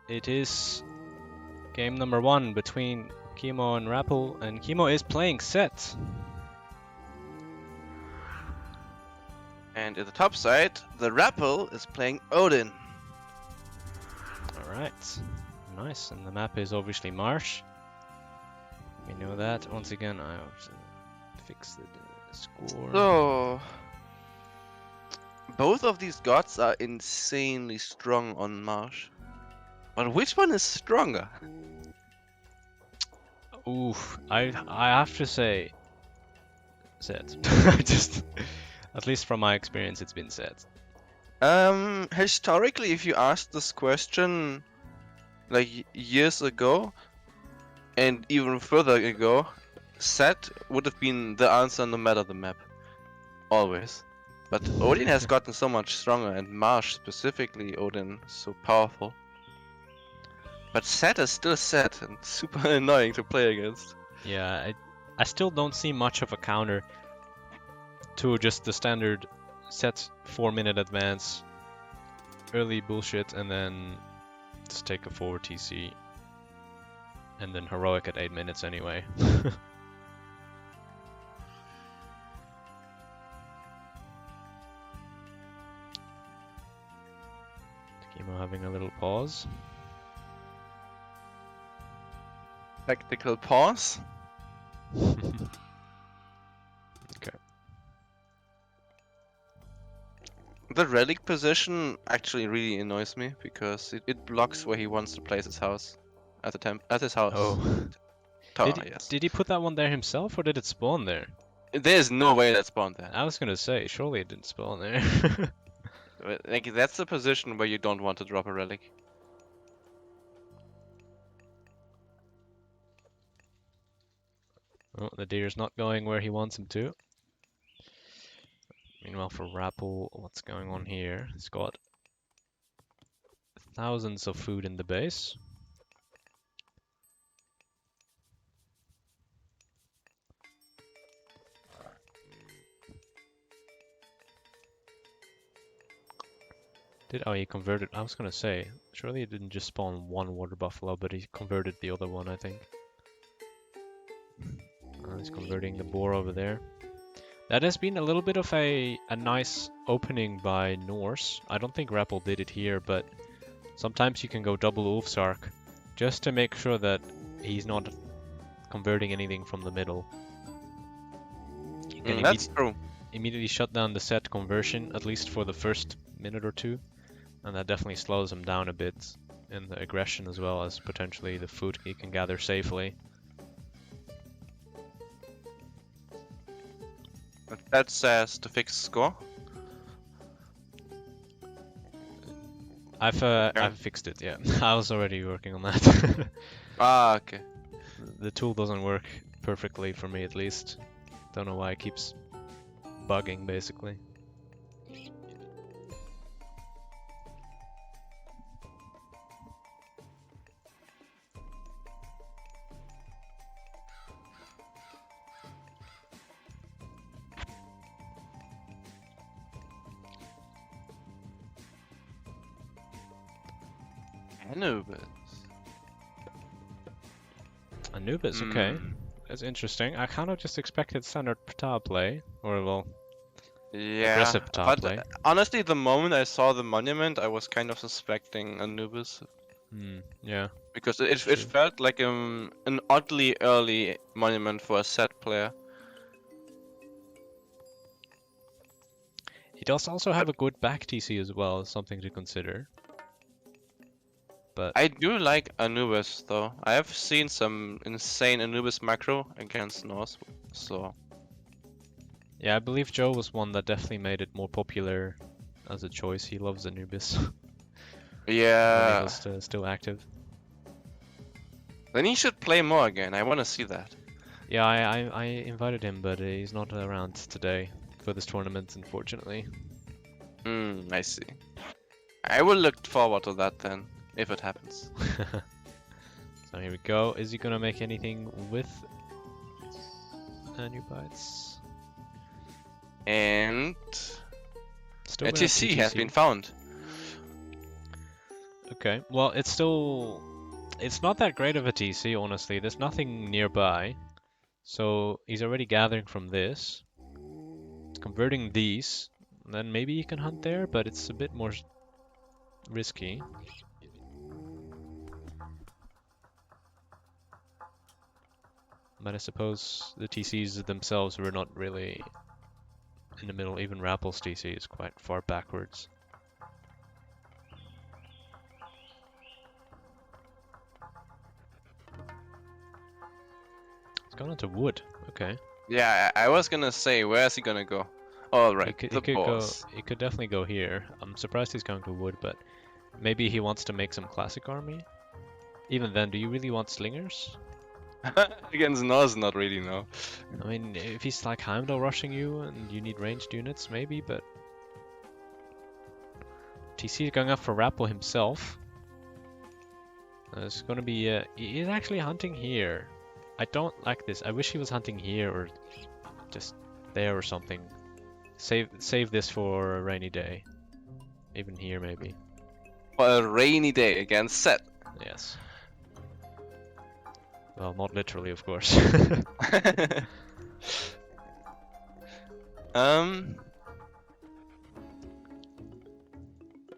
it is game number 1 between Kimo and Rapl, and Kimo is playing Set. And at the top side, the Rapl is playing Odin. Alright, nice, and the map is obviously Marsh. We know that. Once again, I have to fix the score. So, both of these gods are insanely strong on Marsh. But which one is stronger? Oof, I have to say, Set. Just, at least from my experience, it's been Set. Historically, if you asked this question like years ago, and even further ago, Set would have been the answer no matter the map. Always. But Odin has gotten so much stronger, and Marsh specifically, Odin is so powerful. But Set is still Set and super annoying to play against. Yeah, I still don't see much of a counter to just the standard Set 4-minute advance, early bullshit, and then just take a forward TC, and then heroic at 8 minutes anyway. Kimo having a little pause. Tactical pause. Okay. The relic position actually really annoys me because it blocks where he wants to place his house. At his house. Oh. Tower, yes. Did he put that one there himself, or did it spawn there? There's no way that spawned there. I was gonna say, surely it didn't spawn there. Like, that's the position where you don't want to drop a relic. Oh, the deer's not going where he wants him to. Meanwhile, for Rapl, what's going on here? He's got thousands of food in the base. He converted. I was gonna say, surely he didn't just spawn one water buffalo, but he converted the other one, I think. He's converting the boar over there. That has been a little bit of a nice opening by Norse. I don't think Rapl did it here, but sometimes you can go double Ulfsark just to make sure that he's not converting anything from the middle. You can That's true. immediately shut down the Set conversion, at least for the first minute or two. And that definitely slows him down a bit in the aggression, as well as potentially the food he can gather safely. That says to fix score. I've fixed it, yeah. I was already working on that. Ah, okay. The tool doesn't work perfectly for me, at least. Don't know why it keeps bugging, basically. Anubis, okay. That's interesting. I kind of just expected standard Ptah play, or well, Yeah, aggressive Ptah but play. honestly, the moment I saw the monument, I was kind of suspecting Anubis. Yeah. Because it felt like an oddly early monument for a Set player. He does also have a good back TC as well, something to consider. But I do like Anubis though. I have seen some insane Anubis macro against Norse, so... yeah, I believe Joe was one that definitely made it more popular as a choice. He loves Anubis. Yeah. When he was still active. Then he should play more again. I want to see that. Yeah, I invited him, but he's not around today for this tournament, unfortunately. I see. I will look forward to that then, if it happens. So here we go. Is he gonna make anything with new bites? And Still a TC has been found. Okay. Well, it's still... It's not that great of a TC, honestly. There's nothing nearby. So he's already gathering from this. It's converting these. Then maybe he can hunt there, but it's a bit more risky. But I suppose the TCs themselves were not really in the middle. Even Rapl's TC is quite far backwards. It's gone into wood. Okay. Yeah, I was gonna say, where is he gonna go? All right, He the could go. boss. He could definitely go here. I'm surprised he's going to wood, but maybe he wants to make some classic army. Even then, do you really want slingers? Against Norse, not really, no. I mean, if he's like Heimdall rushing you and you need ranged units, maybe, but TC is going up for Rapl himself. It's going to be. He's actually hunting here. I don't like this. I wish he was hunting here or just there or something. Save this for a rainy day. Even here, maybe. For a rainy day against Set. Yes. Well, not literally, of course.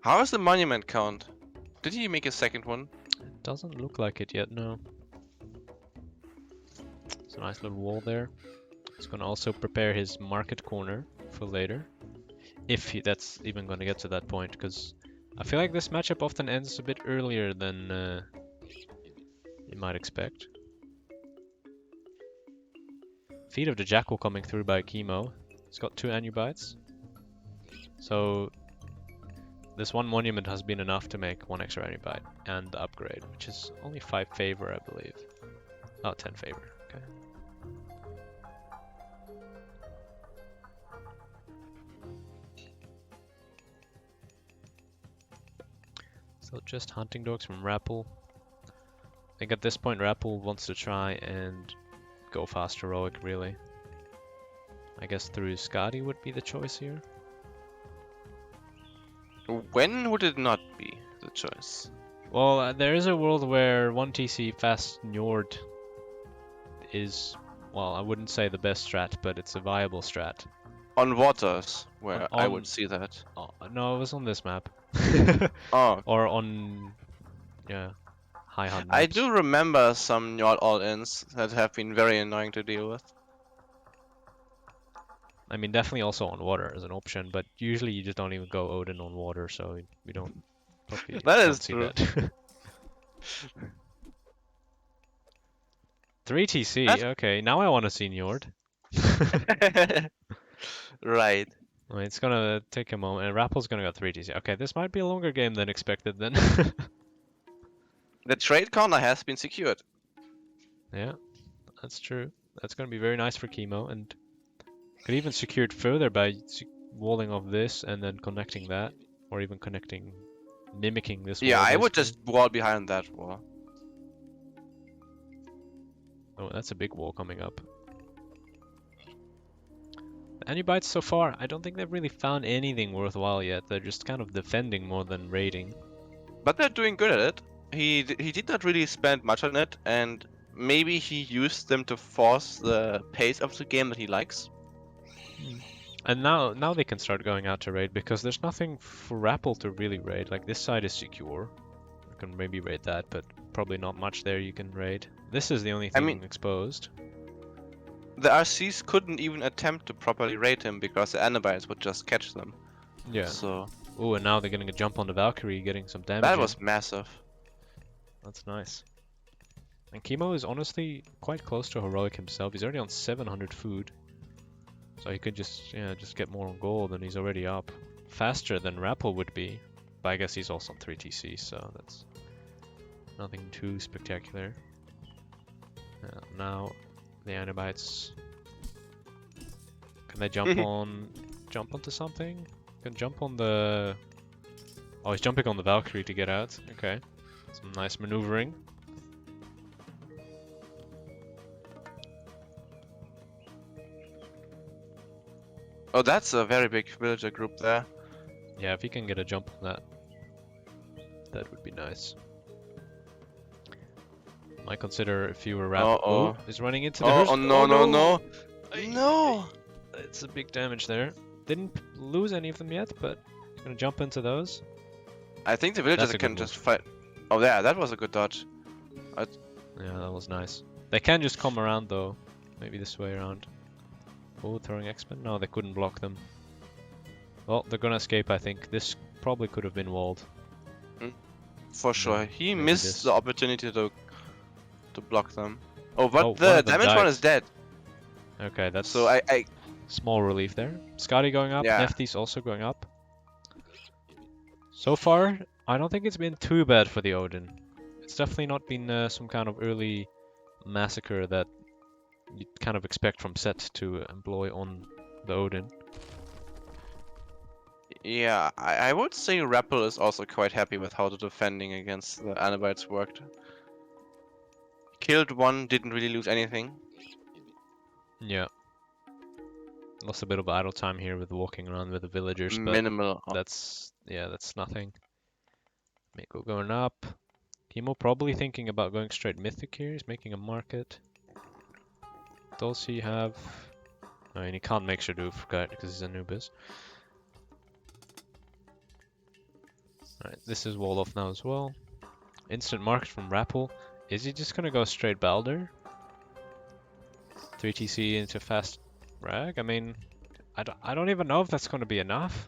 How is the monument count? Did he make a second one? Doesn't look like it yet, no. It's a nice little wall there. He's gonna also prepare his market corner for later. If that's even gonna get to that point, because I feel like this matchup often ends a bit earlier than you might expect. Feet of the Jackal coming through by Kimo. He's got 2 Anubites. So this one monument has been enough to make 1 extra Anubite and the upgrade, which is only 5 favor, I believe. Oh, 10 favor. Okay. So just hunting dogs from Rapl. I think at this point Rapl wants to try and go fast heroic, really. I guess through Skadi would be the choice here. When would it not be the choice? Well, there is a world where 1 TC fast Njord is, well, I wouldn't say the best strat, but it's a viable strat. On waters, where I On- would see that. Oh, no, it was on this map. Oh, Or on, yeah, high hunt I maps. do remember some Njord all-ins that have been very annoying to deal with. I mean, definitely also on water as an option, but usually you just don't even go Odin on water, so we don't probably That don't is see true. that. 3 TC, That's- okay, now I want to see Njord. Right. I mean, it's gonna take a moment, and Rappel's gonna go 3 TC. Okay, this might be a longer game than expected then. The trade corner has been secured. Yeah, that's true. That's gonna be very nice for Kimo, and could even secure it further by walling off this and then connecting that, or even mimicking this Yeah, wall. I would Basically. just wall behind that wall. Oh, that's a big wall coming up. The Anubites so far, I don't think they've really found anything worthwhile yet. They're just kind of defending more than raiding. But they're doing good at it. He did not really spend much on it, and maybe he used them to force the pace of the game that he likes. And now they can start going out to raid because there's nothing for Rapl to really raid. Like this side is secure. You can maybe raid that, but probably not much there you can raid. This is the only thing mean- exposed. The RCs couldn't even attempt to properly raid him because the Anabites would just catch them. Yeah. So Oh, and now they're getting a jump on the Valkyrie, getting some damage. that in. was massive. That's nice. And Kimo is honestly quite close to heroic himself. He's already on 700 food. So he could just get more on gold, and he's already up. Faster than Rapl would be. But I guess he's also on 3 TC, so that's nothing too spectacular. Now the Anabites, can they jump onto something? Can jump on the... Oh, he's jumping on the Valkyrie to get out. Okay. Some nice maneuvering. Oh, that's a very big villager group there. Yeah, if he can get a jump on that. That would be nice. Might consider if you were Rapl. Uh-oh. Oh, he's running into the Oh, Hearse. no, no, no. Ay, No! ay. It's a big damage there. Didn't lose any of them yet, but he's gonna jump into those. I think the villagers That's a can good just fight. Oh, yeah, that was a good dodge. Yeah, that was nice. They can just come around though. Maybe this way around. Oh, throwing X-Men? No, they couldn't block them. Well, they're gonna escape, I think. This probably could have been walled. For sure. No, He maybe missed this. the opportunity to block them. Oh, but Oh, one the of them damage one died. is dead. Okay, that's So I small relief there. Scotty going up, Yeah. Nefty's also going up. So far, I don't think it's been too bad for the Odin. It's definitely not been some kind of early massacre that you'd kind of expect from Set to employ on the Odin. Yeah, I would say Rapl is also quite happy with how the defending against the Anabites worked. Killed one, didn't really lose anything. Yeah. Lost a bit of idle time here with walking around with the villagers, but Minimal. that's nothing. Mako going up. Kimo probably thinking about going straight mythic here. He's making a market. Does he have... I mean, he can't make Shadow forget because he's Anubis. Alright, this is walled off now as well. Instant market from Rapl. Is he just gonna go straight Balder? 3 TC into fast rag? I mean, I don't even know if that's gonna be enough.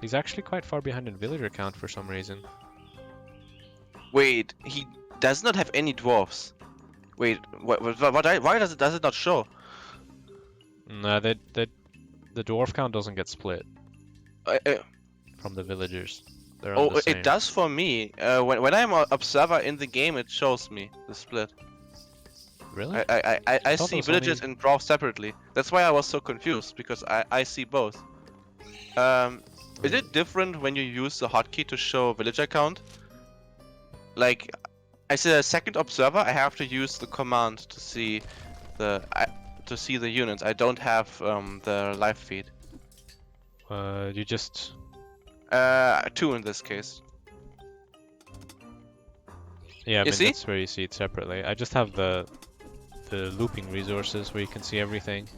He's actually quite far behind in villager count for some reason. Wait, he does not have any dwarfs. Wait, why does it not show? No, the dwarf count doesn't get split Uh, uh, from the villagers. They're on oh, the same. it does for me. When I'm an observer in the game, it shows me the split. Really? I thought see it was villagers only- and dwarfs separately. That's why I was so confused, because I see both. Is it different when you use the hotkey to show villager count? Like, as a second observer, I have to use the command to see the units. I don't have the live feed. You just... 2 in this case. Yeah, I You mean, see? that's where you see it separately. I just have the looping resources where you can see everything.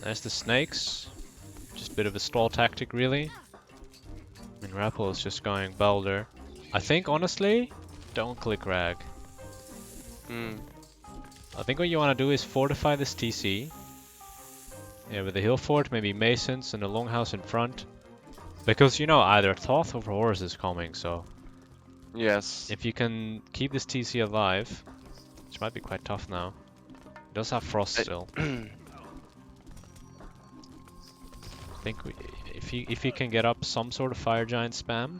There's the snakes. Just a bit of a stall tactic, really. I mean, Rapl is just going Balder. I think, honestly, don't click Rag. I think what you want to do is fortify this TC. Yeah, with the hill fort, maybe masons and a longhouse in front. Because, you know, either Thoth or Horus is coming, so... Yes. If you can keep this TC alive, which might be quite tough now. It does have frost still. I think if he can get up some sort of fire giant spam,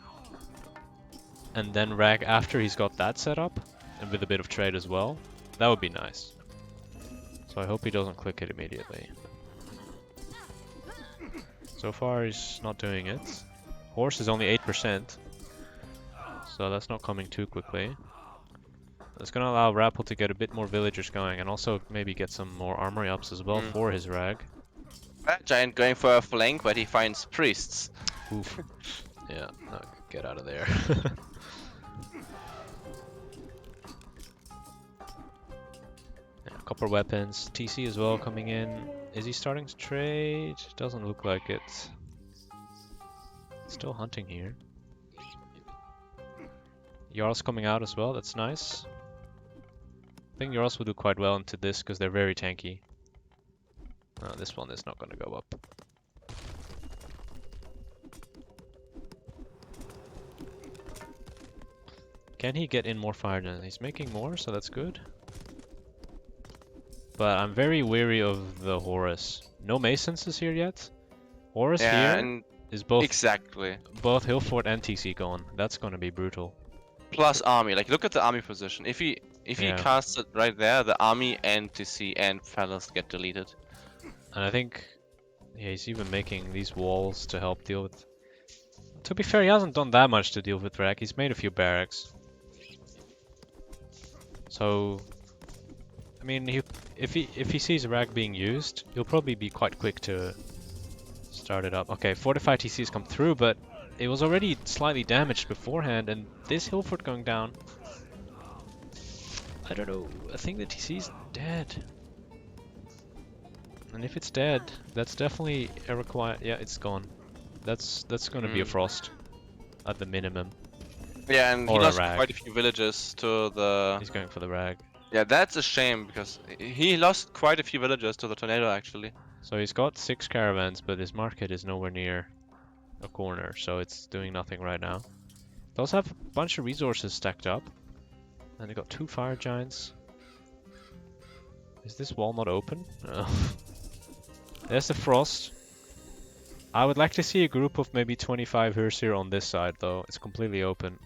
and then Rag after he's got that set up, and with a bit of trade as well, that would be nice. So I hope he doesn't click it immediately. So far he's not doing it. Horse is only 8%, so that's not coming too quickly. That's gonna allow Rapl to get a bit more villagers going, and also maybe get some more armory ups as well for his Rag. Giant going for a flank, but he finds priests. Oof. Yeah, no, get out of there. Yeah, copper weapons, TC as well coming in. Is he starting to trade? Doesn't look like it. Still hunting here. Jarls coming out as well, that's nice. I think Jarls will do quite well into this because they're very tanky. This one is not going to go up. Can he get in more fire gen? He's making more, so that's good. But I'm very wary of the Horus. No Masons is here yet. Horus here and is both exactly. both Hillfort and TC gone. That's going to be brutal. Plus army. Like, look at the army position. If he casts it right there, the army and TC and fellas get deleted. And I think, yeah, he's even making these walls to help deal with... To be fair, he hasn't done that much to deal with Rag. He's made a few barracks. So, I mean, if he sees Rag being used, he'll probably be quite quick to start it up. Okay, fortified TCs come through, but it was already slightly damaged beforehand, and this hill fort going down. I don't know. I think the TC's dead. And if it's dead, that's definitely a require. Yeah, it's gone. That's going to be a frost at the minimum. Yeah, and he Or a lost rag. quite a few villages to the... He's going for the rag. Yeah, that's a shame, because he lost quite a few villagers to the tornado, actually. So he's got 6 caravans, but his market is nowhere near a corner, so it's doing nothing right now. They also have a bunch of resources stacked up. And they got 2 fire giants. Is this wall not open? No. There's the frost. I would like to see a group of maybe 25 here on this side, though. It's completely open.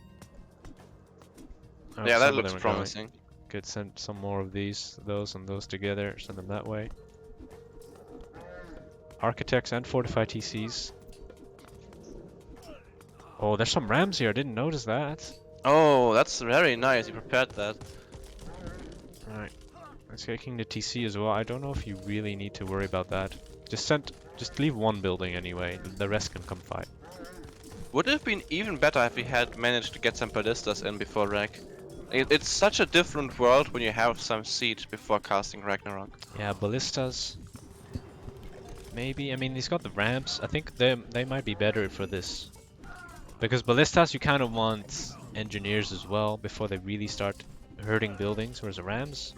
Oh, Yeah, some that of looks them are going. promising. Could send some more of these, those and those together. Send them that way. Architects and fortified TCs. Oh, there's some rams here. I didn't notice that. Oh, that's very nice. You prepared that. Alright. Let's taking the TC as well. I don't know if you really need to worry about that. Just leave one building anyway. The rest can come fight. Would it have been even better if we had managed to get some ballistas in before Rag? It's such a different world when you have some siege before casting Ragnarok. Yeah, ballistas. Maybe. I mean, he's got the ramps. I think they might be better for this. Because ballistas, you kind of want engineers as well before they really start hurting buildings, whereas the rams...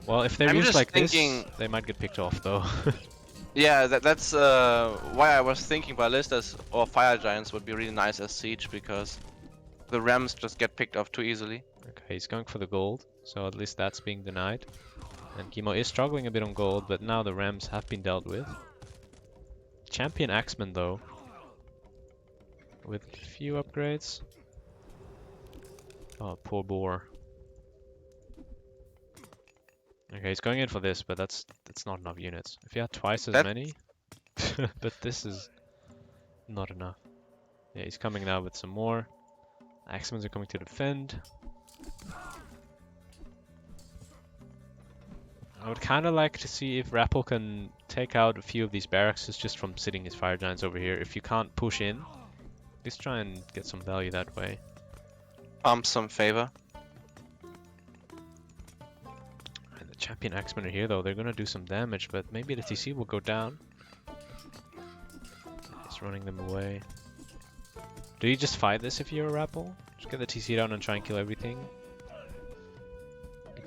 Well, if they're I'm used just like thinking... this, they might get picked off, though. Yeah, that's why I was thinking ballistas or fire giants would be really nice as siege, because the rams just get picked off too easily. Okay, he's going for the gold, so at least that's being denied. And Kimo is struggling a bit on gold, but now the rams have been dealt with. Champion Axeman, though, with a few upgrades. Oh, poor boar. Okay, he's going in for this, but that's not enough units. If you had twice as many, but this is not enough. Yeah, he's coming now with some more. Axemans are coming to defend. I would kind of like to see if Rapl can take out a few of these barracks just from sitting his fire giants over here. If you can't push in, let's try and get some value that way. Some favor. And the champion Axemen are here though. They're gonna do some damage, but maybe the TC will go down. It's running them away. Do you just fight this if you're a Rapl? Just get the TC down and try and kill everything?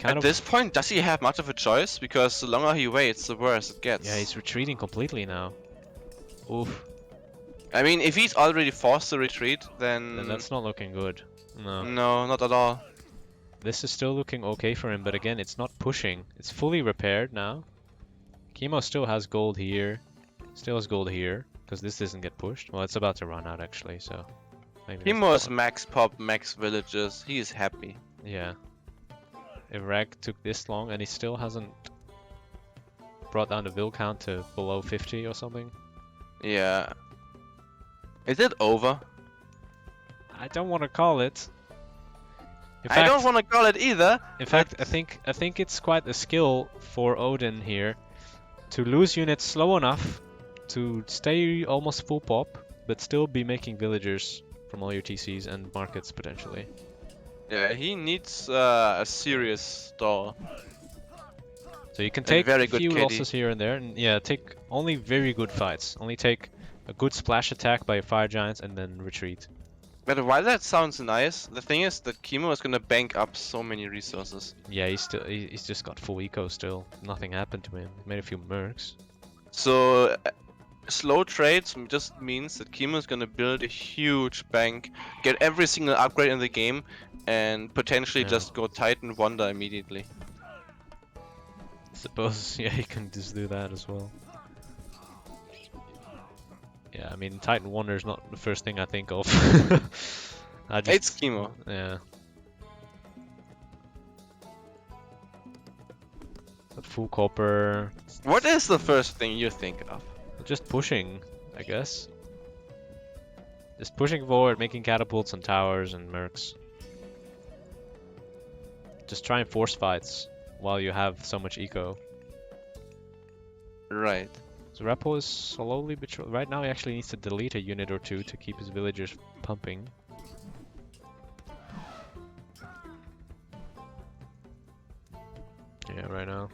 At this point, does he have much of a choice? Because the longer he waits, the worse it gets. Yeah, he's retreating completely now. Oof. I mean, if he's already forced to retreat, then that's not looking good. No. No, not at all. This is still looking okay for him, but again, it's not pushing. It's fully repaired now. Kimo still has gold here. Still has gold here, because this doesn't get pushed. Well, it's about to run out actually, so... Kimo is max pop, max villages. He is happy. Yeah. If Rag took this long and he still hasn't brought down the vill count to below 50 or something. Yeah. Is it over? I don't want to call it. I don't want to call it either. In fact, I think it's quite a skill for Odin here to lose units slow enough to stay almost full pop, but still be making villagers from all your TCs and markets potentially. Yeah, he needs a serious stall. So you can take a few KD. losses here and there, and yeah, take only very good fights. Only take a good splash attack by your fire giants and then retreat. But while that sounds nice, the thing is that Kimo is gonna bank up so many resources. Yeah, he's just got full eco still. Nothing happened to him. He made a few mercs. So slow trades just means that Kimo is gonna build a huge bank, get every single upgrade in the game, and potentially just go Titan Wonder immediately. I suppose, yeah, he can just do that as well. Yeah, I mean, Titan Wonder is not the first thing I think of. It's Kimo. Yeah. But full copper. What is the first thing you think of? Just pushing, I guess. Just pushing forward, making catapults and towers and mercs. Just try and force fights while you have so much eco. Right. So Rapl is slowly but surely. Right now he actually needs to delete a unit or two to keep his villagers pumping. Yeah, right now.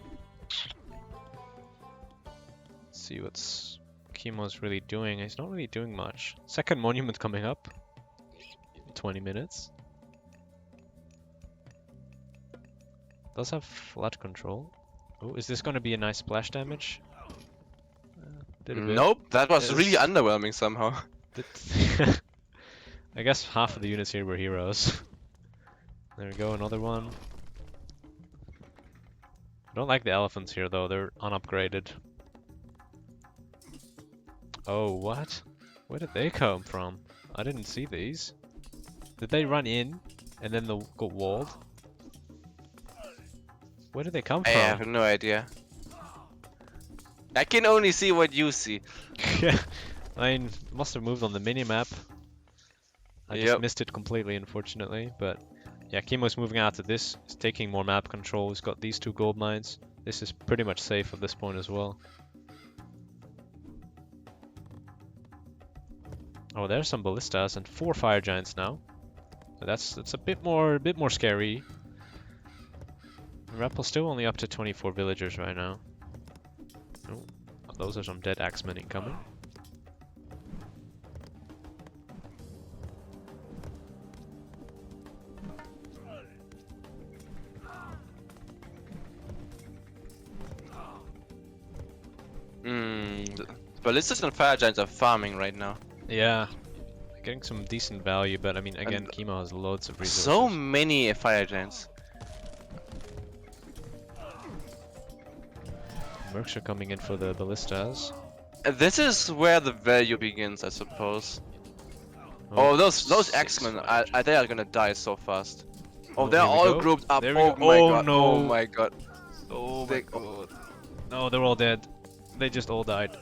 Let's see what's Kimo's really doing. He's not really doing much. Second monument coming up in 20 minutes. Does have flood control. Oh, is this going to be a nice splash damage? Did a bit. Nope, that was really Yes. underwhelming somehow. I guess half of the units here were heroes. There we go, another one. I don't like the elephants here though, they're unupgraded. Oh, what? Where did they come from? I didn't see these. Did they run in and then they got walled? Where did they come I from? have no idea. I can only see what you see. Yeah, I mean, must have moved on the mini-map. I just Yep. missed it completely, unfortunately, but yeah, Kimo's moving out to this. He's taking more map control. He's got these 2 gold mines. This is pretty much safe at this point as well. Oh, there's some ballistas and 4 fire giants now. So that's a bit more scary. Rapl's still only up to 24 villagers right now. Oh, those are some dead axemen incoming. The ballistas and fire giants are farming right now. Yeah, getting some decent value, but I mean, again, And Kimo has loads of resources. so many fire giants. Mercs are coming in for the ballistas. This is where the value begins, I suppose. Oh, those 6 axemen, fire they are gonna die so fast. Oh, Oh, they're here we all go. grouped up. There we Oh go. my Oh, god. no. Oh my god. Oh They- god. No, they're all dead. They just all died.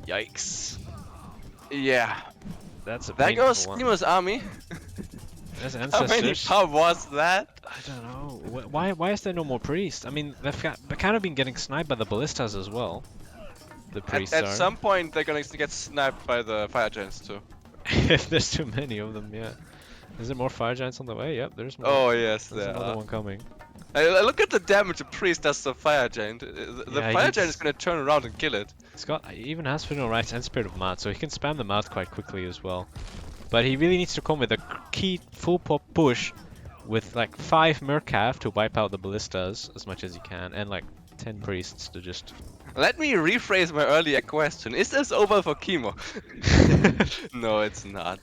Yikes. Yeah. That's a There painful goes one. Kimo's army. There's How many ancestors. power was that? I don't know. Why is there no more priests? I mean, they've kind of been getting sniped by the ballistas as well. The priests At are. some point, they're gonna get sniped by the fire giants too. If there's too many of them, yeah. Is there more fire giants on the way? Yep, there's more. Oh yes, There's there another are. one coming. Look at the damage a priest does to a fire giant. The Yeah, he fire needs- giant is gonna turn around and kill it. He even has Funeral Rites and Spirit of Mud, so he can spam them out quite quickly as well. But he really needs to come with a key full pop push with like 5 Mercav to wipe out the ballistas as much as he can, and like 10 priests to just... Let me rephrase my earlier question. Is this over for Kimo? No, it's not.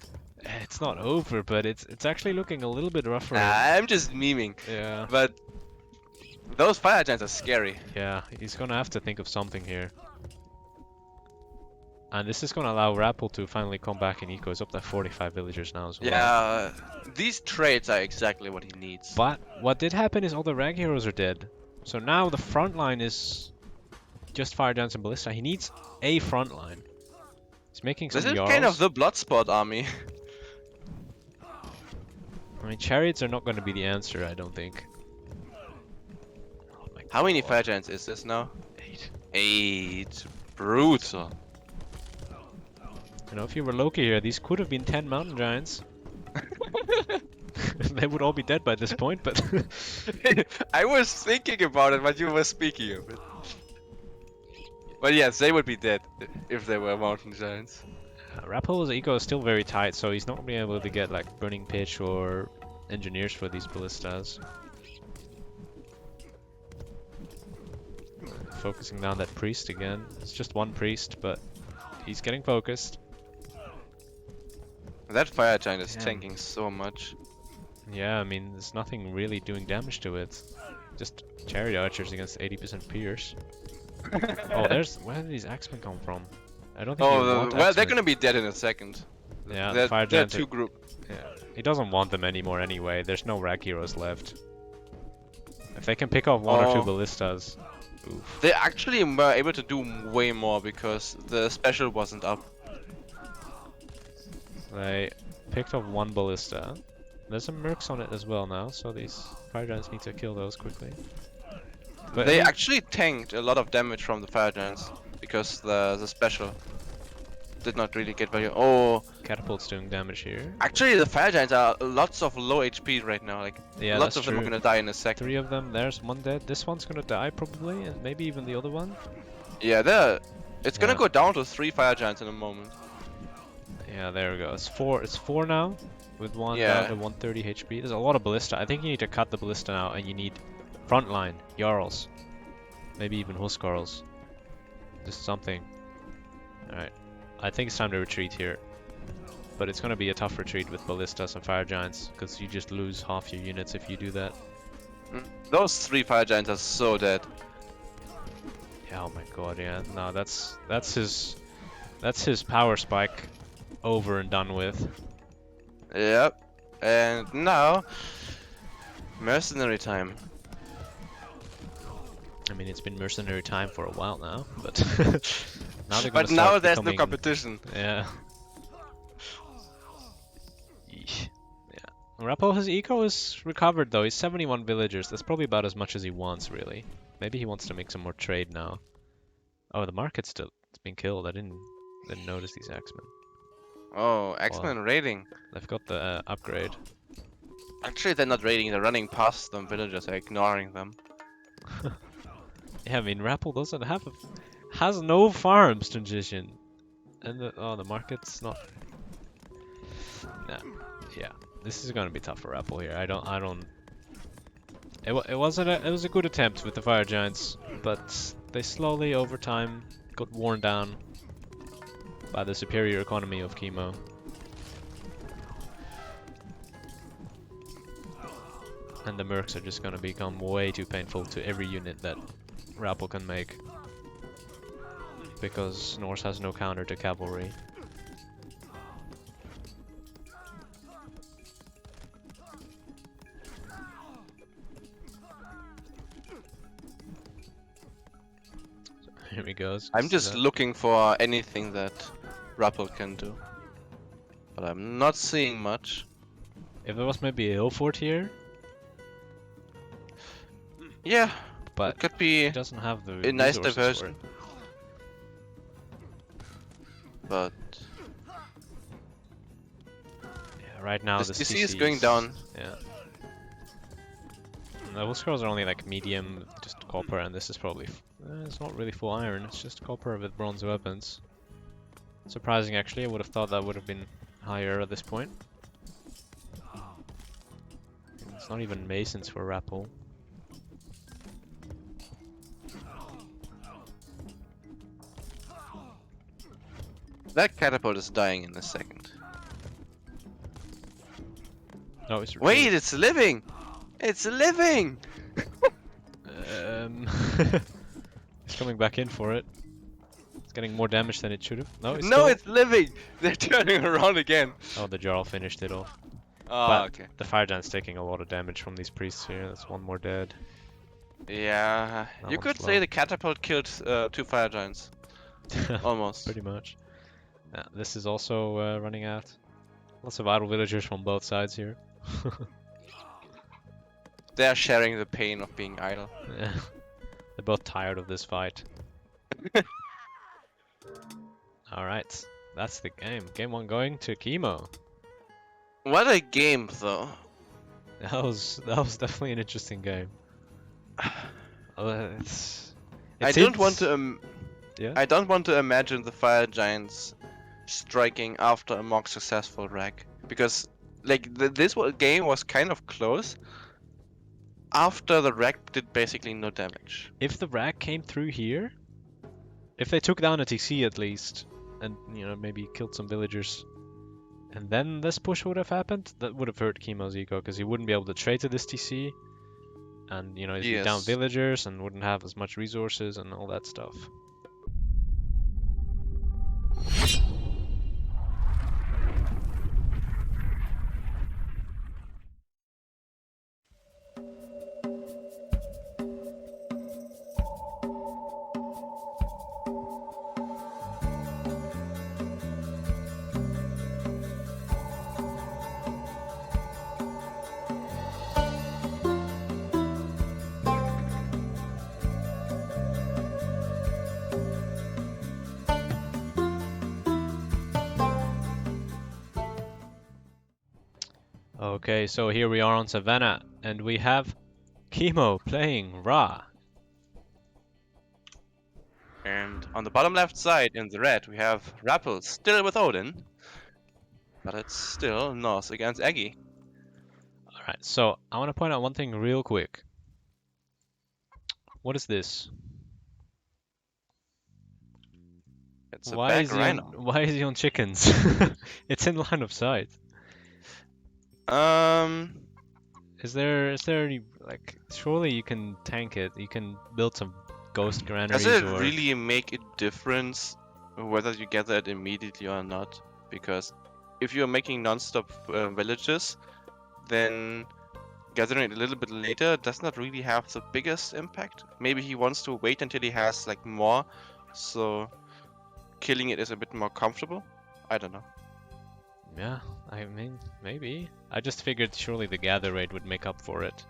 It's not over, but it's actually looking a little bit rougher. I'm just memeing. Yeah, But those fire giants are scary. yeah, he's gonna have to think of something here. And this is gonna allow Rapl to finally come back in eco. He's up to 45 villagers now as well. Yeah, these traits are exactly what he needs. But what did happen is all the rag heroes are dead. So now the front line is just fire giants and ballista. He needs a front line. He's making some This is Jarls. kind of the Bloodsport army. I mean, chariots are not going to be the answer, I don't think. Oh my How many God. fire giants is this now? 8. 8. Brutal. You know, if you were Loki here, these could have been 10 mountain giants. They would all be dead by this point, but... I was thinking about it, but you were speaking of it. But yes, they would be dead if they were mountain giants. Rappl's eco is still very tight, so he's not going to be able to get like burning pitch or engineers for these ballistas. Focusing down that priest again. It's just one priest, but he's getting focused. That fire giant is Damn. tanking so much. Yeah, I mean, there's nothing really doing damage to it. Just chariot archers against 80% pierce. Oh, where did these axemen come from? I don't think he would Oh, want well, they're axemen. gonna be dead in a second. Yeah, the they're, fire they're giants are- two group. Yeah, he doesn't want them anymore anyway. There's no rag heroes left. If they can pick off one or two Oh. ballistas, oof. They actually were able to do way more because the special wasn't up. They picked off one ballista. There's some mercs on it as well now, so these fire giants need to kill those quickly. But They I mean, actually tanked a lot of damage from the fire giants because the special did not really get value. Oh, catapult's doing damage here. actually the fire giants are lots of low HP right now. Like Yeah, lots that's of them are true. gonna die in a second. 3 of them. There's one dead. This one's gonna die probably, and maybe even the other one. Yeah, it's gonna Yeah. go down to 3 fire giants in a moment. Yeah, there we go. It's 4. It's 4 now, with one down Yeah. to 130 HP. There's a lot of ballista. I think you need to cut the ballista now, and you need frontline Jarls, maybe even Huskarls. Just something. All right. I think it's time to retreat here. But it's going to be a tough retreat with ballistas and fire giants, because you just lose half your units if you do that. Those 3 fire giants are so dead. Yeah, oh my god, yeah. No, that's his power spike over and done with. Yep. And now, mercenary time. I mean, it's been mercenary time for a while now, but now they're going But to now start there's becoming... no competition. Yeah. Yeesh. Yeah. Rapl, his eco is recovered though. He's 71 villagers. That's probably about as much as he wants, really. Maybe he wants to make some more trade now. Oh, the market's still... It's been killed. I didn't notice these axemen. Oh, X-Men raiding. They've got the upgrade. Actually, they're not raiding, they're running past them villagers, they're ignoring them. Yeah, I mean, Rapl doesn't have has no farms, Transition. And the market's not... Nah, yeah. This is gonna be tough for Rapl here. I don't... It was a good attempt with the fire giants, but they slowly, over time, got worn down by the superior economy of Kimo. And the mercs are just gonna become way too painful to every unit that Rapl can make. Because Norse has no counter to cavalry. So here he goes. I'm just looking for anything that Rapl can do. But I'm not seeing much. If there was maybe a hill fort here, Yeah, but it could be he doesn't have the a nice resources for diversion. it. But Yeah, right now this this DC TC is going down. Yeah. And the wool scrolls are only like medium, just copper, and this is probably... it's not really full iron, it's just copper with bronze weapons. Surprising actually, I would have thought that would have been higher at this point. It's not even masons for Rapl. That catapult is dying in a second. No, it's Wait, it's living! It's living! It's coming back in for it. It's getting more damage than it should have. No, it's No, still... it's living! They're turning around again. Oh, the Jarl finished it off. Oh, But okay. the fire giant's taking a lot of damage from these priests here. That's one more dead. Yeah, That you one's could low. say the catapult killed 2 fire giants. Almost. Pretty much. Yeah, this is also running out. Lots of idle villagers from both sides here. They're sharing the pain of being idle. Yeah. They're both tired of this fight. Alright, that's the game. Game 1 going to Kimo. What a game, though. That was definitely an interesting game. I don't want to. Yeah. I don't want to imagine the fire giants striking after a more successful rack, because like this game was kind of close. After the rack did basically no damage. If the rack came through here, if they took down a TC at least, and maybe killed some villagers, and then this push would have happened, that would have hurt Kimo's eco, because he wouldn't be able to trade to this TC, and he'd be down Yes. villagers and wouldn't have as much resources and all that stuff. Okay, so here we are on Savannah, and we have Kimo playing Ra. And on the bottom left side in the red, we have Rapl still with Odin. But it's still Norse against Aggie. Alright, so I want to point out one thing real quick. What is this? It's a back rhino. Why is he on chickens? It's in line of sight. Um, Is there any, like, surely you can tank it. You can build some ghost does granaries it or really make a difference whether you gather it immediately or not? Because if you're making non-stop villages, then gathering it a little bit later does not really have the biggest impact. Maybe he wants to wait until he has like more, so killing it is a bit more comfortable. I don't know. Yeah, I mean, maybe. I just figured surely the gather rate would make up for it.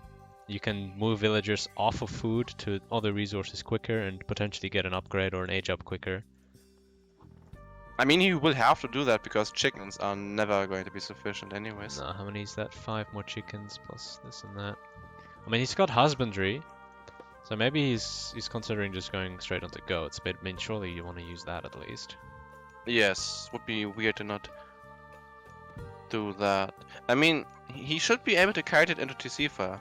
You can move villagers off of food to other resources quicker and potentially get an upgrade or an age up quicker. I mean, he will have to do that because chickens are never going to be sufficient anyways. No, how many is that? 5 more chickens plus this and that. I mean, he's got husbandry, so maybe he's considering just going straight onto goats, but I mean, surely you want to use that at least. Yes, would be weird to not do that. I mean, he should be able to kite it into Tisifa.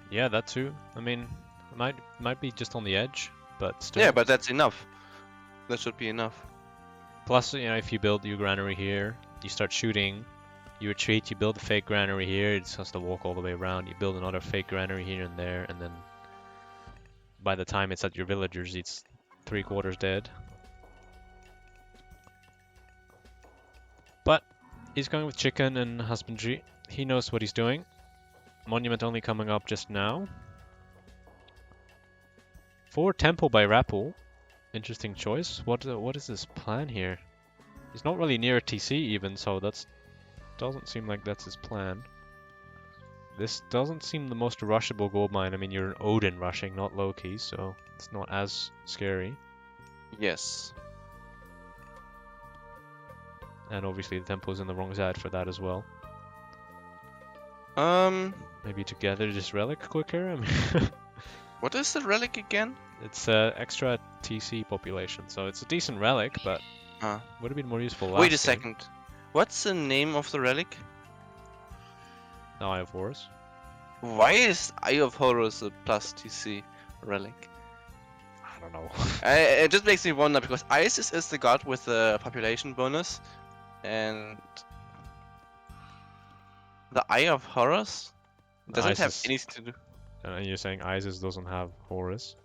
Yeah, that too. I mean, it might be just on the edge, but still. Yeah, but that's enough. That should be enough. Plus, you know, if you build your granary here, you start shooting, you retreat, you build a fake granary here, it just has to walk all the way around. You build another fake granary here and there, and then by the time it's at your villagers, it's 3/4 dead. But he's going with chicken and husbandry. He knows what he's doing. Monument only coming up just now. For temple by Rapl. Interesting choice. What is his plan here? He's not really near a TC even, so that's doesn't seem like that's his plan. This doesn't seem the most rushable gold mine. I mean, you're an Odin rushing, not Loki, so it's not as scary. Yes. And obviously the temple is in the wrong side for that as well. What Maybe to gather this relic quicker? I mean is the relic again? it's extra TC population, so it's a decent relic, but would have been more useful last Wait a game. second. What's the name of the relic? Now I have Horus. Why is Eye of Horus a plus TC relic? I don't know. It just makes me wonder because Isis is the god with the population bonus, and the Eye of Horus doesn't have Isis. anything to do. And you're saying Isis doesn't have Horus?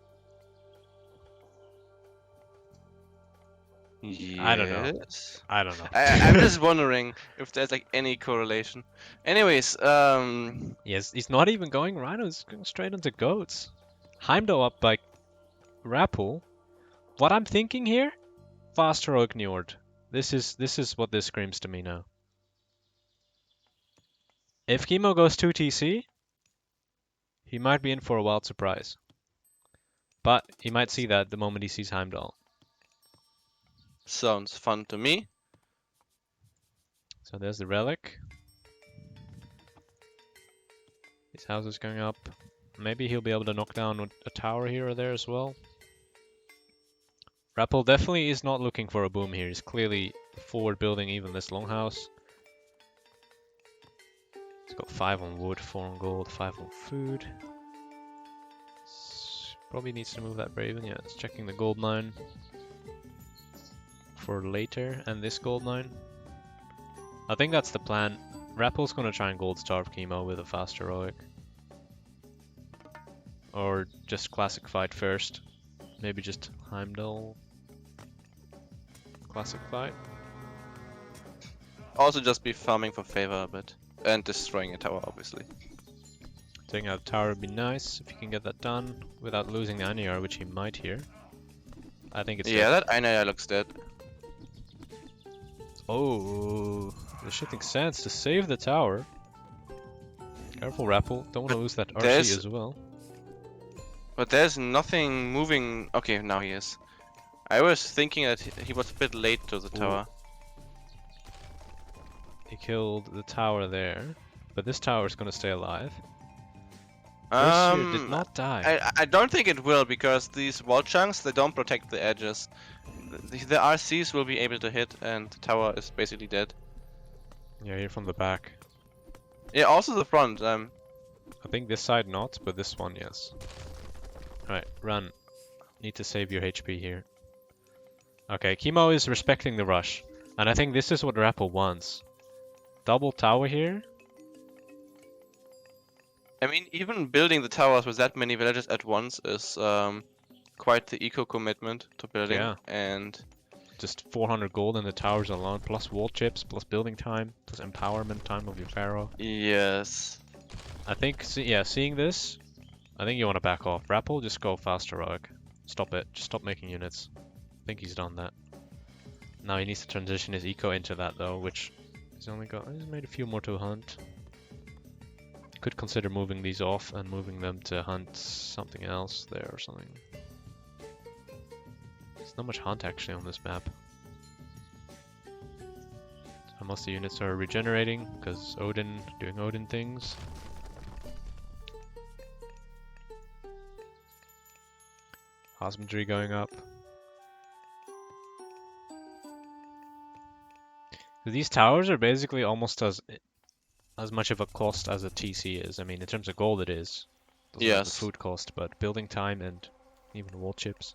I don't know. Yes. I don't know. I'm just wondering if there's like any correlation. Anyways, Yes, he's not even going Rhino, he's going straight into goats. Heimdall up by Rapl. What I'm thinking here? Fast heroic Njord. This is what this screams to me now. If Kimo goes 2 TC, he might be in for a wild surprise. But he might see that the moment he sees Heimdall. sounds fun to me. So there's the relic. His house is going up. Maybe he'll be able to knock down a tower here or there as well. Rapl definitely is not looking for a boom here. He's clearly forward building even this longhouse. He's got 5 on wood, 4 on gold, 5 on food. Probably needs to move that Braven. Yeah, it's checking the gold mine for later and this gold mine. I think that's the plan. Rapple's gonna try and gold starve Kimo with a fast heroic. Or just classic fight first. Maybe just Heimdall. Classic fight. Also just be farming for favor a bit. And destroying a tower, obviously. Taking out the tower would be nice if you can get that done without losing the Anyar, which he might here. I think it's Yeah, dead. that Ainaya looks dead. Oh, they're shifting sands to save the tower. Careful, Rapl. Don't want to lose that RC as well. But there's nothing moving. Okay, now he is. I was thinking that he was a bit late to the tower. He killed the tower there, but this tower is gonna stay alive. Berseer did Um, not die. I don't think it will because these wall chunks they don't protect the edges. The RCs will be able to hit, and the tower is basically dead. Yeah, here from the back. Yeah, also the front. I think this side not, but this one yes. Alright, run. Need to save your HP here. Okay, Kimo is respecting the rush. And I think this is what Rapl wants. Double tower here. I mean, even building the towers with that many villages at once is quite the eco commitment to building. Yeah. And Just 400 gold in the towers alone, plus wall chips, plus building time, plus empowerment time of your pharaoh. yes, I think, yeah, seeing this, I think you want to back off. Rapl, just go fast heroic. Stop it. Just stop making units. I think he's done that. Now he needs to transition his eco into that though, which he's made a few more to hunt. Could consider moving these off and moving them to hunt something else there or something. There's not much hunt actually on this map. So most of the units are regenerating because Odin doing Odin things. Husbandry going up. These towers are basically almost as much of a cost as a TC is. I mean, in terms of gold it is. Doesn't have the yes. food cost, but building time and even wall chips.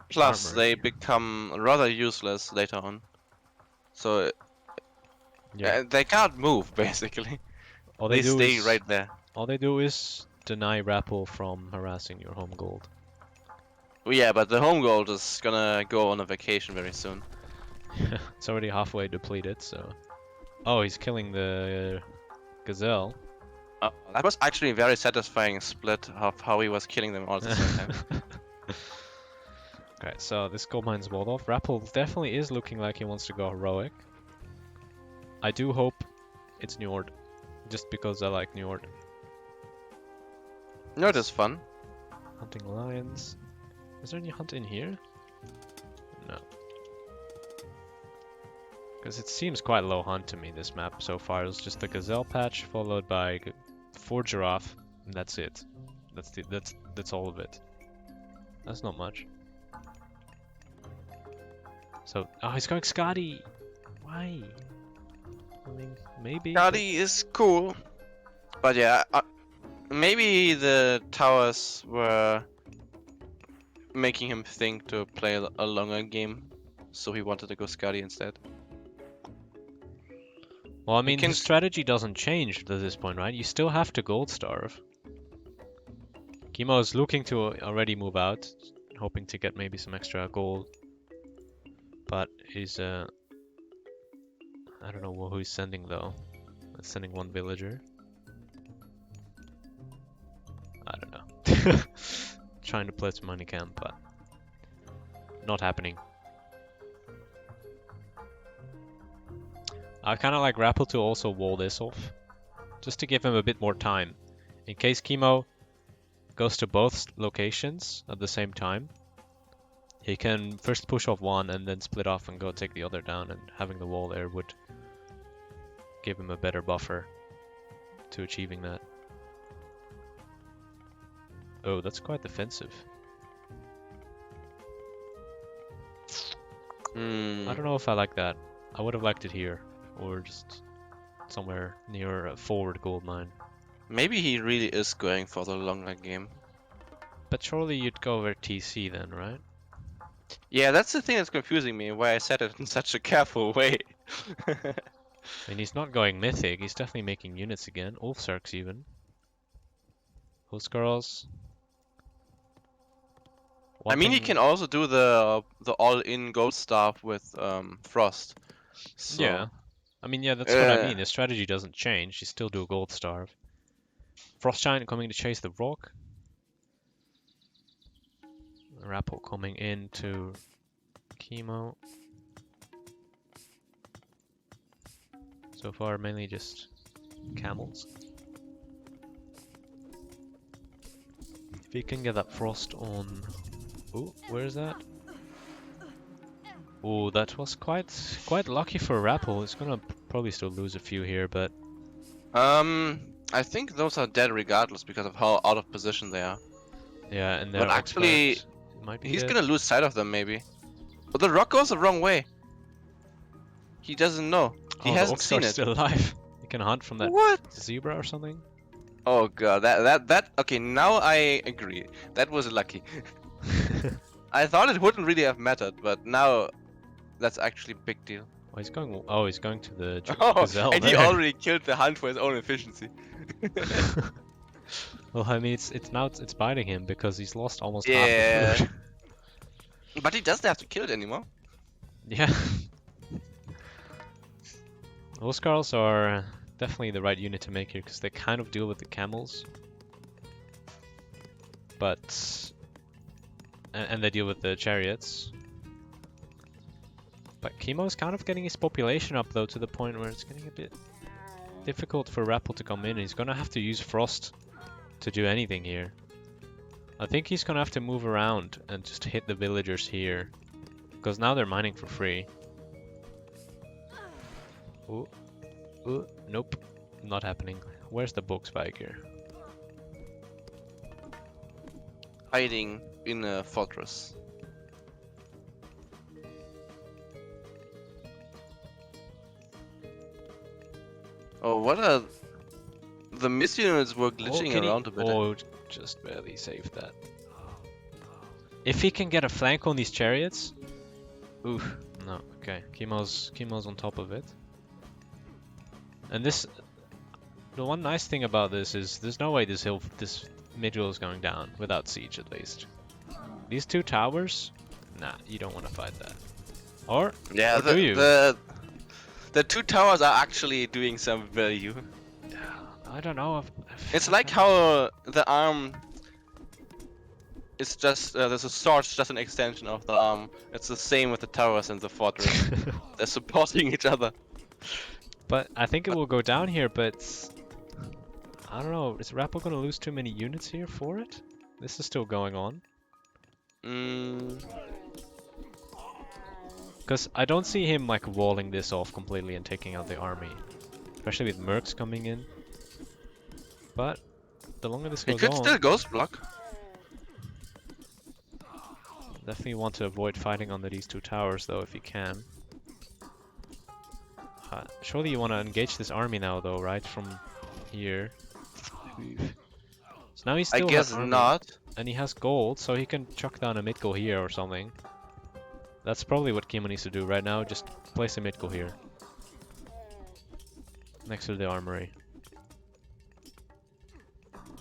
Plus, Armory. they become rather useless later on. So Yeah. they can't move basically. All They do stay is right there. all they do is deny Rapl from harassing your home gold. Well, yeah, but the home gold is gonna go on a vacation very soon. It's already halfway depleted, so. Oh, he's killing the gazelle. That was actually a very satisfying split of how he was killing them all at the same time. Okay, so this gold mine's walled off. Rapl definitely is looking like he wants to go heroic. I do hope it's Njord, just because I like Njord. No, it is fun. Hunting lions. Is there any hunt in here? No. Because it seems quite low hunt to me, this map so far. It's just the gazelle patch followed by 4 giraffe, and that's it. That's all of it. That's not much. So, oh, he's going Scotty. Why? I mean, maybe. Skadi is cool, but yeah, maybe the towers were making him think to play a longer game, so he wanted to go Skadi instead. Well, I mean, can the strategy doesn't change at this point, right? You still have to gold starve. Kimo is looking to already move out, hoping to get maybe some extra gold. But he's, I don't know who he's sending though. He's sending one villager. I don't know. Trying to play some money camp, but not happening. I kind of like Rapl to also wall this off, just to give him a bit more time. In case Kimo goes to both locations at the same time, he can first push off one and then split off and go take the other down, and having the wall there would give him a better buffer to achieving that. Oh, that's quite defensive. I don't know if I like that. I would have liked it here, or just somewhere near a forward gold mine. Maybe he really is going for the longer game. But surely you'd go over TC then, right? Yeah, that's the thing that's confusing me, why I said it in such a careful way. I mean, he's not going mythic, he's definitely making units again. Ulfsarks even. Huskarls. I mean, he can also do the all-in gold stuff with Frost. So, yeah. I mean, yeah, that's what I mean. The strategy doesn't change. You still do a gold starve. Frost Giant coming to chase the rock. Rapl coming into Kimo. So far, mainly just camels. If you can get that frost on... Oh, where is that? Ooh, that was quite lucky for Rapl. He's gonna probably still lose a few here, but I think those are dead regardless because of how out of position they are. yeah, and their But actually, Oxguard might be he's dead. gonna lose sight of them maybe. But the rock goes the wrong way. He doesn't know. He Oh, the hasn't seen Oxguard's it. still alive. You can hunt from that What? zebra or something. Oh god, that. Okay, now I agree. That was lucky. I thought it wouldn't really have mattered, but now that's actually a big deal. Oh, he's going. Oh, he's going to the Oh, gazelle and he there. already killed the hunt for his own efficiency. Well, I mean, it's biting him because he's lost almost half the Yeah. food. But he doesn't have to kill it anymore. Yeah. Oscars are definitely the right unit to make here because they kind of deal with the camels, but and they deal with the chariots. But Kimo's kind of getting his population up though to the point where it's getting a bit difficult for Rapl to come in. He's gonna have to use Frost to do anything here. I think he's gonna have to move around and just hit the villagers here, because now they're mining for free. Ooh, ooh, nope, not happening. Where's the book spike here? Hiding in a fortress. Oh, what are... The missile units were glitching can around a bit. Oh, just barely saved that. If he can get a flank on these chariots... Oof, no, okay. Kimo's on top of it. And this... The one nice thing about this is there's no way this mid hill is going down without siege at least. These two towers? Nah, you don't want to fight that. Or, Yeah, or do you? the two towers are actually doing some value. I don't know. It's like how the arm is just there's a sword's just an extension of the arm. It's the same with the towers and the fortress. They're supporting each other. But I think it will go down here, but I don't know. Is Rapl gonna lose too many units here for it? This is still going on. Because I don't see him like walling this off completely and taking out the army. Especially with mercs coming in. But the longer this He goes could on, still ghost block. definitely want to avoid fighting under these two towers though if you can. Surely you want to engage this army now though, right? From here. So now he's still I guess has army, not. and he has gold, so he can chuck down a mid-goal here or something. That's probably what Kimo needs to do right now, just place a mid-goal here. Next to the armory.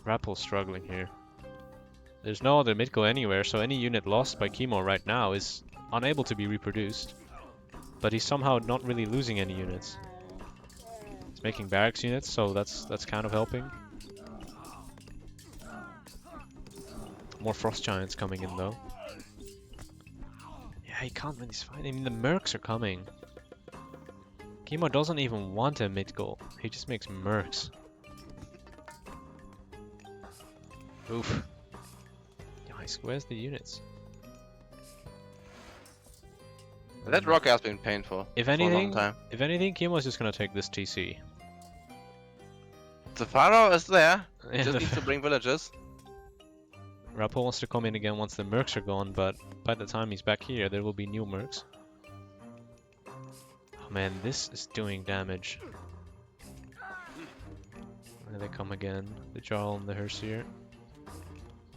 Rapl's struggling here. There's no other mid-goal anywhere, so any unit lost by Kimo right now is unable to be reproduced. But he's somehow not really losing any units. He's making barracks units, so that's kind of helping. More frost giants coming in though. Yeah, he can't win this fight. I mean, the mercs are coming. Kimo doesn't even want a mid goal. He just makes mercs. Oof. Nice. Where's the units? That rock has been painful If for a long anything, time. Kimo's just gonna take this TC. The pharaoh is there. He Yeah, just needs to bring villagers. Rapl wants to come in again once the mercs are gone, but by the time he's back here, there will be new mercs. Oh man, this is doing damage. There they come again. The Jarl and the Herseer.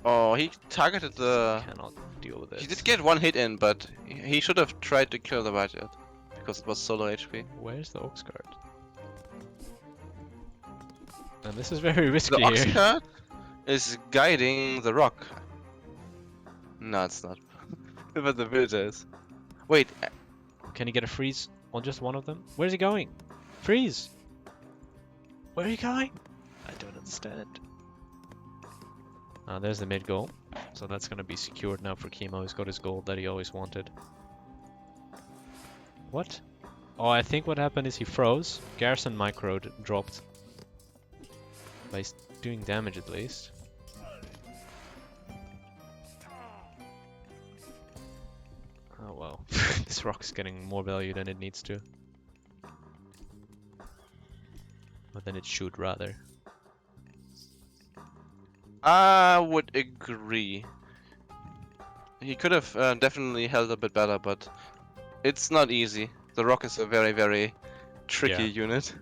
Oh, he targeted the... Cannot deal with it. He did get one hit in, but he should have tried to kill the budget. Because it was solo HP. Where's the Oxguard? And this is very risky The here. Oxguard is guiding the rock. No, it's not. But the villager is. Wait, Can he get a freeze on just one of them? Where's he going? Freeze! Where are you going? I don't understand. There's the mid goal. So that's gonna be secured now for Kimo. He's got his gold that he always wanted. What? Oh, I think what happened is he froze. Garrison micro dropped. But he's doing damage at least. Oh well. This rock's getting more value than it needs to. Or than it should, rather. I would agree. He could have definitely held a bit better, but it's not easy. The rock is a very, very tricky Yeah. unit.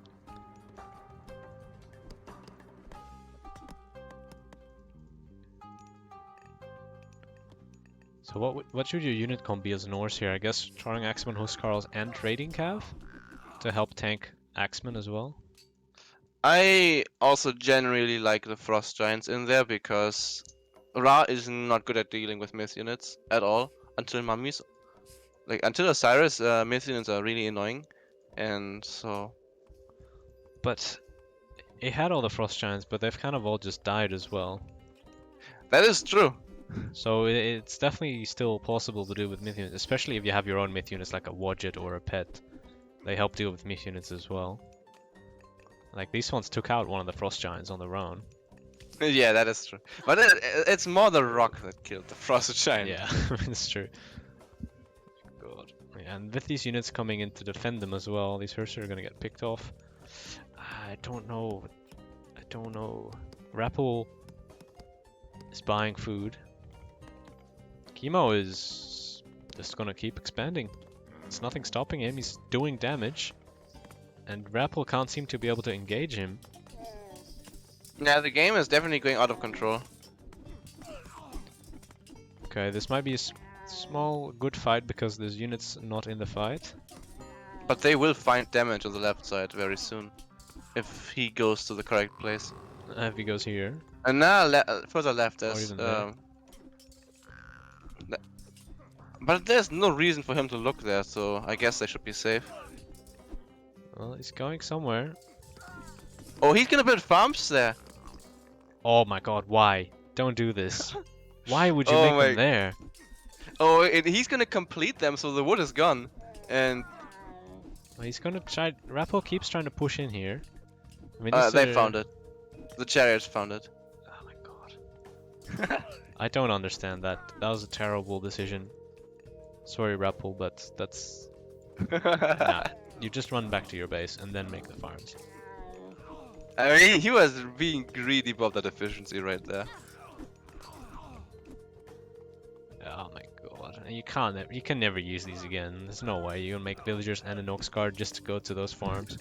So what should your unit comp be as Norse here? I guess throwing Axeman, Huskarls, and Trading Cav to help tank Axeman as well. I also generally like the Frost Giants in there because Ra is not good at dealing with myth units at all until mummies. Like until Osiris, myth units are really annoying, and so. But it had all the Frost Giants, but they've kind of all just died as well. That is true. So it's definitely still possible to do with myth units, especially if you have your own myth units like a Wadjet or a Pet. They help deal with myth units as well. Like these ones took out one of the Frost Giants on their own. Yeah, that is true. But it's more the rock that killed the Frost Giant. Yeah, it's true. God. Yeah, and with these units coming in to defend them as well, these Hersers are gonna get picked off. I don't know. Rapl is buying food. Kimo is just gonna keep expanding. There's nothing stopping him. He's doing damage. And Rapl can't seem to be able to engage him. Yeah, the game is definitely going out of control. Okay, this might be a small, good fight because there's units not in the fight. But they will find damage on the left side very soon. If he goes to the correct place. If he goes here. And now further left Or there's... even there. But there's no reason for him to look there, so I guess they should be safe. Well, he's going somewhere. Oh, he's gonna build farms there! Oh my god, why? Don't do this. Why would you Oh make my- them there? Oh, he's gonna complete them, so the wood is gone. And Well, he's gonna try... Rapl keeps trying to push in here. I mean, they found it. The chariots found it. Oh my god. I don't understand that. That was a terrible decision. Sorry, Rapl, but that's... Nah. You just run back to your base and then make the farms. I mean, he was being greedy about that efficiency right there. Oh my god. You can never use these again. There's no way you're gonna make villagers and an Ox guard just to go to those farms.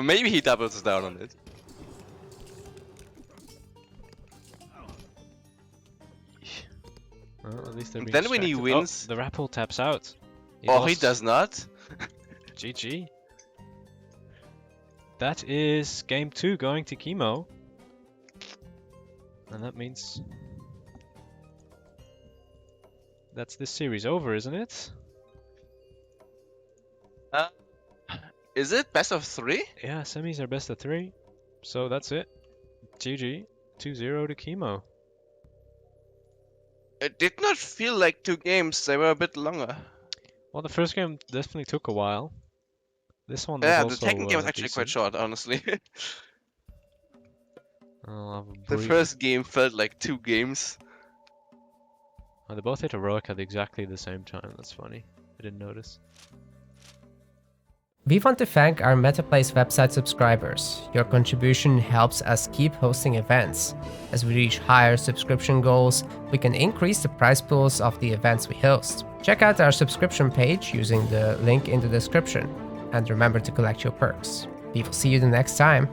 Maybe he doubles down on it. Well, at least they're being Then when he distracted. wins... Oh, the Rapl taps out. He lost. does not? GG. That is game 2 going to Kimo. And that means... that's this series over, isn't it? Is it best of 3? Yeah, semis are best of 3. So that's it. GG. 2-0 to Kimo. It did not feel like 2 games, they were a bit longer. Well, the first game definitely took a while. This one was Yeah, also, the second game was actually decent. quite short, honestly. I'll have a The brief- first game felt like 2 games. Oh, they both hit heroic at exactly the same time. That's funny. I didn't notice. We want to thank our MetaPlace website subscribers. Your contribution helps us keep hosting events. As we reach higher subscription goals, we can increase the prize pools of the events we host. Check out our subscription page using the link in the description. And remember to collect your perks. We will see you the next time.